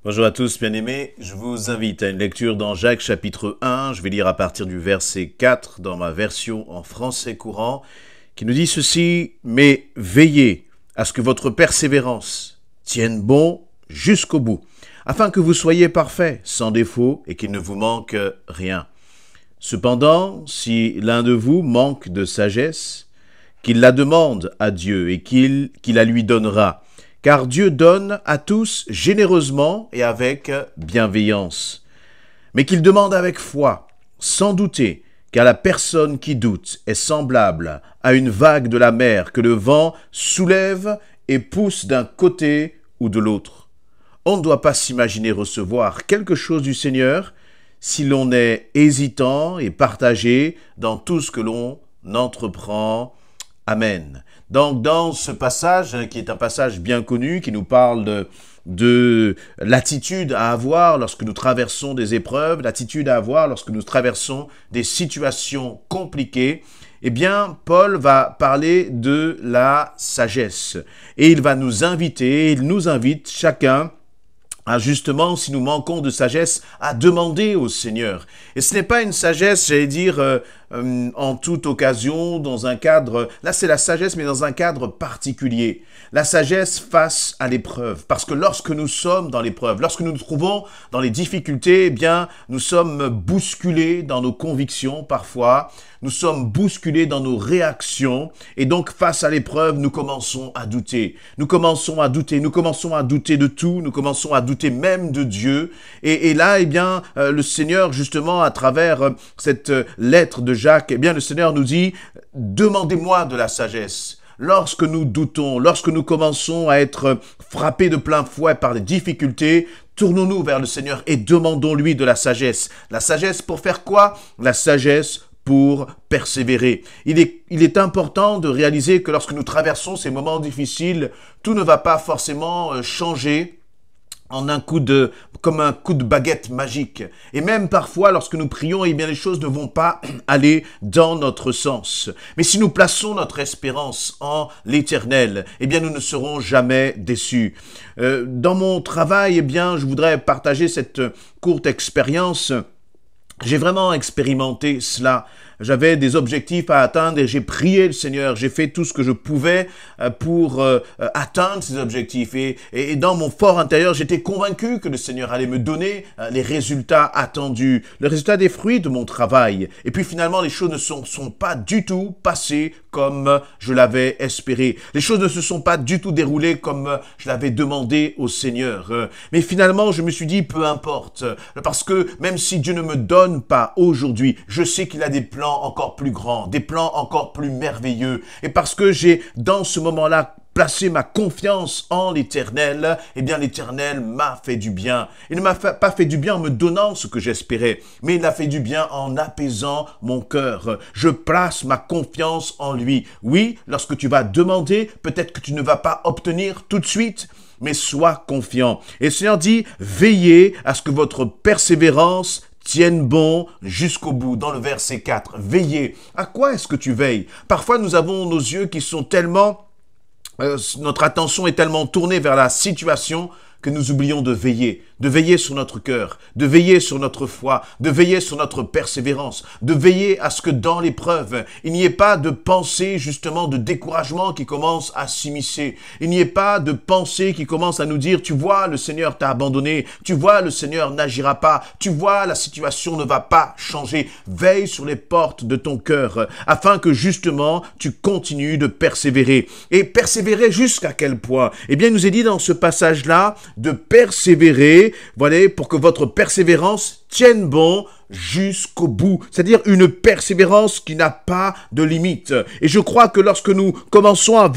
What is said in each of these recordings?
Bonjour à tous, bien-aimés. Je vous invite à une lecture dans Jacques chapitre 1. Je vais lire à partir du verset 4 dans ma version en français courant, qui nous dit ceci: « Mais veillez à ce que votre persévérance tienne bon jusqu'au bout, afin que vous soyez parfaits, sans défaut, et qu'il ne vous manque rien. Cependant, si l'un de vous manque de sagesse, qu'il la demande à Dieu et qu'il la lui donnera. Car Dieu donne à tous généreusement et avec bienveillance. Mais qu'il demande avec foi, sans douter, car la personne qui doute est semblable à une vague de la mer que le vent soulève et pousse d'un côté ou de l'autre. On ne doit pas s'imaginer recevoir quelque chose du Seigneur si l'on est hésitant et partagé dans tout ce que l'on entreprend. Amen. Donc, dans ce passage, qui est un passage bien connu, qui nous parle de l'attitude à avoir lorsque nous traversons des épreuves, l'attitude à avoir lorsque nous traversons des situations compliquées, eh bien, Paul va parler de la sagesse. Et il va nous inviter, il nous invite chacun à justement, si nous manquons de sagesse, à demander au Seigneur. Et ce n'est pas une sagesse, j'allais dire, en toute occasion, dans un cadre... Là, c'est la sagesse, mais dans un cadre particulier. La sagesse face à l'épreuve. Parce que lorsque nous sommes dans l'épreuve, lorsque nous nous trouvons dans les difficultés, eh bien, nous sommes bousculés dans nos convictions, parfois. Nous sommes bousculés dans nos réactions. Et donc, face à l'épreuve, nous commençons à douter. Nous commençons à douter. Nous commençons à douter de tout. Nous commençons à douter même de Dieu. Et là, eh bien, le Seigneur, justement, à travers cette lettre de Jacques, eh bien, le Seigneur nous dit, demandez-moi de la sagesse. Lorsque nous doutons, lorsque nous commençons à être frappés de plein fouet par les difficultés, tournons-nous vers le Seigneur et demandons-lui de la sagesse. La sagesse pour faire quoi? La sagesse pour persévérer. Il est important de réaliser que lorsque nous traversons ces moments difficiles, tout ne va pas forcément changer en comme un coup de baguette magique. Et même parfois, lorsque nous prions, eh bien, les choses ne vont pas aller dans notre sens. Mais si nous plaçons notre espérance en l'Éternel, eh bien, nous ne serons jamais déçus. Dans mon travail, eh bien, je voudrais partager cette courte expérience. J'ai vraiment expérimenté cela. J'avais des objectifs à atteindre et j'ai prié le Seigneur. J'ai fait tout ce que je pouvais pour atteindre ces objectifs. Et dans mon fort intérieur, j'étais convaincu que le Seigneur allait me donner les résultats attendus, le résultat des fruits de mon travail. Et puis finalement, les choses ne sont pas du tout passées comme je l'avais espéré. Les choses ne se sont pas du tout déroulées comme je l'avais demandé au Seigneur. Mais finalement, je me suis dit, peu importe. Parce que même si Dieu ne me donne pas aujourd'hui, je sais qu'il a des plans encore plus grands, des plans encore plus merveilleux. Et parce que j'ai, dans ce moment-là, placé ma confiance en l'Éternel, eh bien l'Éternel m'a fait du bien. Il ne m'a pas fait du bien en me donnant ce que j'espérais, mais il a fait du bien en apaisant mon cœur. Je place ma confiance en lui. Oui, lorsque tu vas demander, peut-être que tu ne vas pas obtenir tout de suite, mais sois confiant. Et le Seigneur dit, veillez à ce que votre persévérance tienne bon jusqu'au bout. Dans le verset 4, veillez. À quoi est-ce que tu veilles? Parfois, nous avons nos yeux qui sont tellement... notre attention est tellement tournée vers la situation que nous oublions de veiller sur notre cœur, de veiller sur notre foi, de veiller sur notre persévérance, de veiller à ce que dans l'épreuve, il n'y ait pas de pensée justement de découragement qui commence à s'immiscer. Il n'y ait pas de pensée qui commence à nous dire, tu vois, le Seigneur t'a abandonné, tu vois, le Seigneur n'agira pas, tu vois, la situation ne va pas changer. Veille sur les portes de ton cœur afin que justement tu continues de persévérer. Et persévérer jusqu'à quel point? Eh bien, il nous est dit dans ce passage-là, de persévérer, voilà, pour que votre persévérance tienne bon jusqu'au bout, c'est-à-dire une persévérance qui n'a pas de limite. Et je crois que lorsque nous commençons à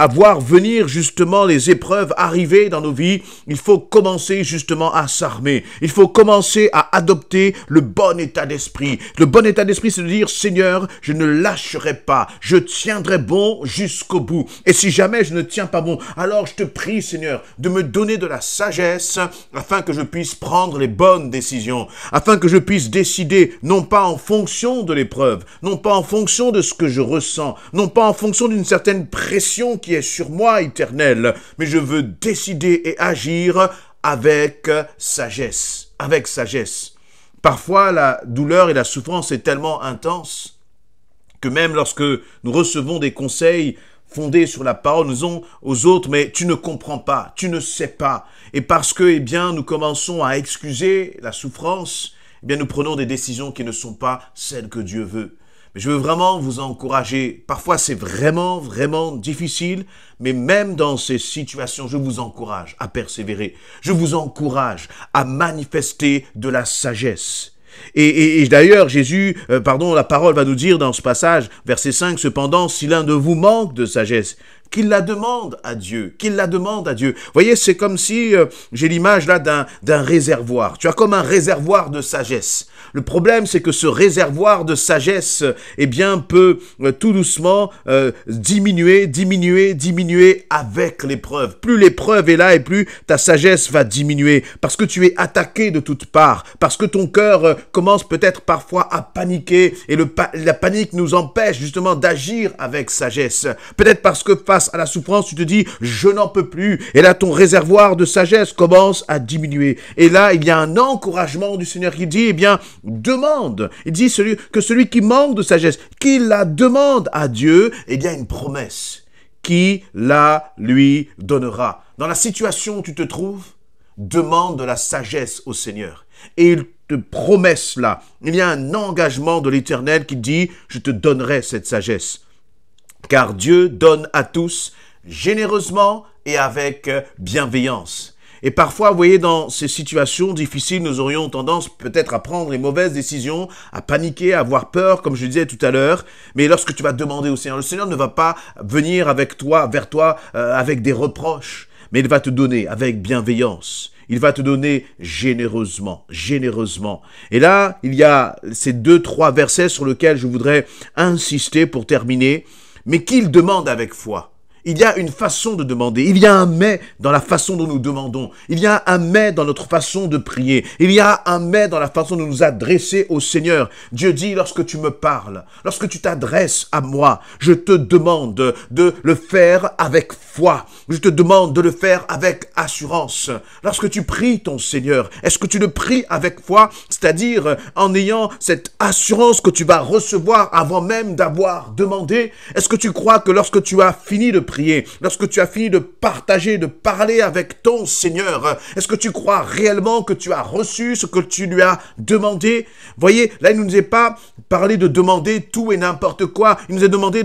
voir venir justement les épreuves arriver dans nos vies, il faut commencer justement à s'armer. Il faut commencer à adopter le bon état d'esprit. Le bon état d'esprit, c'est de dire, Seigneur, je ne lâcherai pas, je tiendrai bon jusqu'au bout. Et si jamais je ne tiens pas bon, alors je te prie, Seigneur, de me donner de la sagesse afin que je puisse prendre les bonnes décisions, afin que je puisse décider, non pas en fonction de l'épreuve, non pas en fonction de ce que je ressens, non pas en fonction d'une certaine pression qui est sur moi éternelle, mais je veux décider et agir avec sagesse. Avec sagesse. Parfois, la douleur et la souffrance est tellement intense que même lorsque nous recevons des conseils fondés sur la parole, nous disons aux autres, mais tu ne comprends pas, tu ne sais pas. Et parce que, eh bien, nous commençons à excuser la souffrance, eh bien, nous prenons des décisions qui ne sont pas celles que Dieu veut. Mais je veux vraiment vous encourager. Parfois, c'est vraiment, vraiment difficile, mais même dans ces situations, je vous encourage à persévérer. Je vous encourage à manifester de la sagesse. Et d'ailleurs, la parole va nous dire dans ce passage, verset 5, cependant, si l'un de vous manque de sagesse, qu'il la demande à Dieu, qu'il la demande à Dieu. Vous voyez, c'est comme si, j'ai l'image là d'un réservoir. Tu as comme un réservoir de sagesse. Le problème, c'est que ce réservoir de sagesse, eh bien, peut tout doucement diminuer avec l'épreuve. Plus l'épreuve est là et plus ta sagesse va diminuer. Parce que tu es attaqué de toutes parts. Parce que ton cœur commence peut-être parfois à paniquer. Et la panique nous empêche justement d'agir avec sagesse. Peut-être parce que face à la souffrance, tu te dis, je n'en peux plus. Et là, ton réservoir de sagesse commence à diminuer. Et là, il y a un encouragement du Seigneur qui dit, eh bien, demande. Il dit que celui qui manque de sagesse, qu'il la demande à Dieu, eh bien, une promesse qui la lui donnera. Dans la situation où tu te trouves, demande de la sagesse au Seigneur. Et il te promet cela. Il y a un engagement de l'Éternel qui dit, je te donnerai cette sagesse. Car Dieu donne à tous généreusement et avec bienveillance. Et parfois, vous voyez, dans ces situations difficiles, nous aurions tendance peut-être à prendre les mauvaises décisions, à paniquer, à avoir peur, comme je disais tout à l'heure. Mais lorsque tu vas demander au Seigneur, le Seigneur ne va pas venir vers toi, avec des reproches, mais il va te donner avec bienveillance. Il va te donner généreusement, généreusement. Et là, il y a ces 2-3 versets sur lesquels je voudrais insister pour terminer, mais qu'il demande avec foi. Il y a une façon de demander. Il y a un mais dans la façon dont nous demandons. Il y a un mais dans notre façon de prier. Il y a un mais dans la façon de nous adresser au Seigneur. Dieu dit, lorsque tu me parles, lorsque tu t'adresses à moi, je te demande de le faire avec foi. Je te demande de le faire avec assurance. Lorsque tu pries ton Seigneur, est-ce que tu le pries avec foi? C'est-à-dire en ayant cette assurance que tu vas recevoir avant même d'avoir demandé? Est-ce que tu crois que lorsque tu as fini de prier, lorsque tu as fini de partager, de parler avec ton Seigneur, est-ce que tu crois réellement que tu as reçu ce que tu lui as demandé? Voyez, là, il ne nous est pas parlé de demander tout et n'importe quoi. Il nous est demandé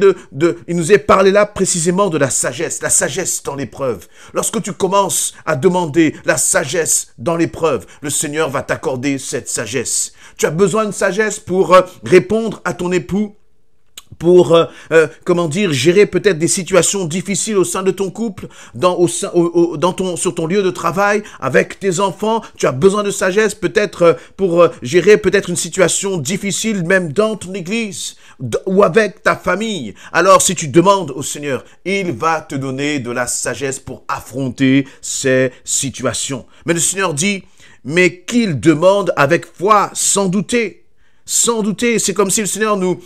il nous est parlé là précisément de la sagesse dans l'épreuve. Lorsque tu commences à demander la sagesse dans l'épreuve, le Seigneur va t'accorder cette sagesse. Tu as besoin de sagesse pour répondre à ton époux, pour, gérer peut-être des situations difficiles au sein de ton couple, sur ton lieu de travail, avec tes enfants. Tu as besoin de sagesse peut-être pour gérer peut-être une situation difficile même dans ton église ou avec ta famille. Alors si tu demandes au Seigneur, il va te donner de la sagesse pour affronter ces situations. Mais le Seigneur dit, mais qu'il demande avec foi, sans douter. Sans douter, c'est comme si le Seigneur nous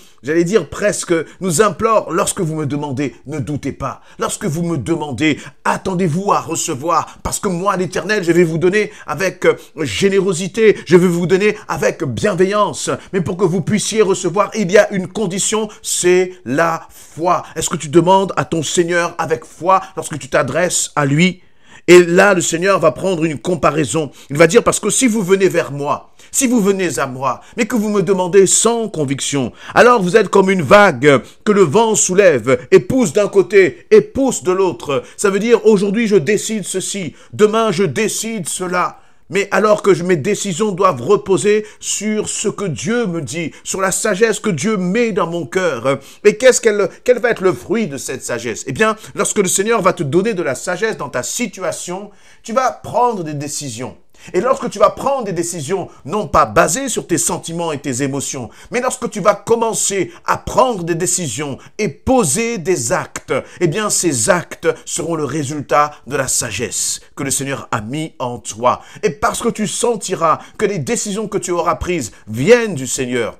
implore, lorsque vous me demandez, ne doutez pas. Lorsque vous me demandez, attendez-vous à recevoir, parce que moi, l'Éternel, je vais vous donner avec générosité, je vais vous donner avec bienveillance. Mais pour que vous puissiez recevoir, il y a une condition, c'est la foi. Est-ce que tu demandes à ton Seigneur avec foi lorsque tu t'adresses à lui? Et là, le Seigneur va prendre une comparaison. Il va dire, parce que si vous venez vers moi, si vous venez à moi, mais que vous me demandez sans conviction, alors vous êtes comme une vague que le vent soulève et pousse d'un côté et pousse de l'autre. Ça veut dire, aujourd'hui je décide ceci, demain je décide cela. Mais alors que mes décisions doivent reposer sur ce que Dieu me dit, sur la sagesse que Dieu met dans mon cœur. Et quel va être le fruit de cette sagesse? Eh bien, lorsque le Seigneur va te donner de la sagesse dans ta situation, tu vas prendre des décisions. Et lorsque tu vas prendre des décisions, non pas basées sur tes sentiments et tes émotions, mais lorsque tu vas commencer à prendre des décisions et poser des actes, eh bien ces actes seront le résultat de la sagesse que le Seigneur a mis en toi. Et parce que tu sentiras que les décisions que tu auras prises viennent du Seigneur,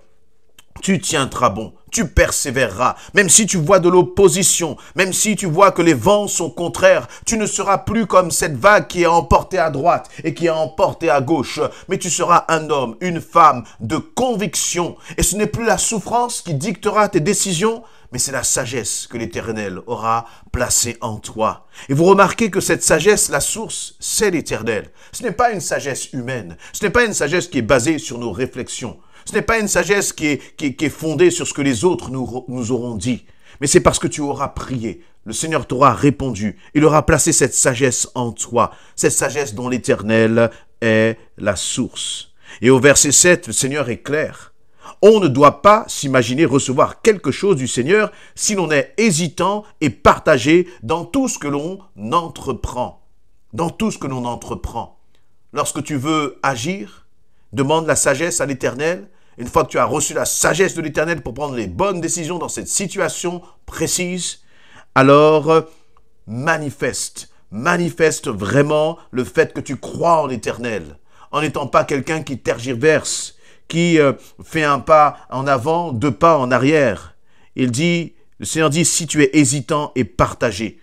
Tu tiendras bon, tu persévéreras. Même si tu vois de l'opposition, même si tu vois que les vents sont contraires, tu ne seras plus comme cette vague qui est emportée à droite et qui est emportée à gauche. Mais tu seras un homme, une femme de conviction. Et ce n'est plus la souffrance qui dictera tes décisions, mais c'est la sagesse que l'Éternel aura placée en toi. Et vous remarquez que cette sagesse, la source, c'est l'Éternel. Ce n'est pas une sagesse humaine. Ce n'est pas une sagesse qui est basée sur nos réflexions. Ce n'est pas une sagesse qui est fondée sur ce que les autres nous auront dit. Mais c'est parce que tu auras prié. Le Seigneur t'aura répondu. Il aura placé cette sagesse en toi. Cette sagesse dont l'Éternel est la source. Et au verset 7, le Seigneur est clair. On ne doit pas s'imaginer recevoir quelque chose du Seigneur si l'on est hésitant et partagé dans tout ce que l'on entreprend. Dans tout ce que l'on entreprend. Lorsque tu veux agir, demande la sagesse à l'Éternel. Une fois que tu as reçu la sagesse de l'Éternel pour prendre les bonnes décisions dans cette situation précise, alors manifeste vraiment le fait que tu crois en l'Éternel, en n'étant pas quelqu'un qui tergiverse, qui fait un pas en avant, 2 pas en arrière. Le Seigneur dit, si tu es hésitant et partagé,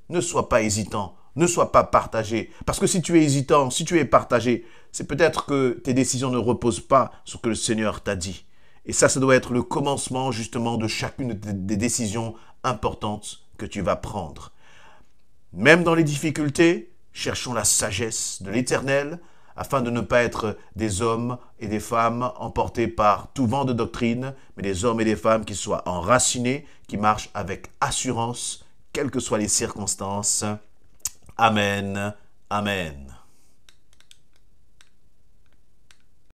ne sois pas hésitant, ne sois pas partagé. Parce que si tu es hésitant, si tu es partagé, c'est peut-être que tes décisions ne reposent pas sur ce que le Seigneur t'a dit. Et ça doit être le commencement justement de chacune des décisions importantes que tu vas prendre. Même dans les difficultés, cherchons la sagesse de l'Éternel afin de ne pas être des hommes et des femmes emportés par tout vent de doctrine, mais des hommes et des femmes qui soient enracinés, qui marchent avec assurance, quelles que soient les circonstances. Amen. Amen.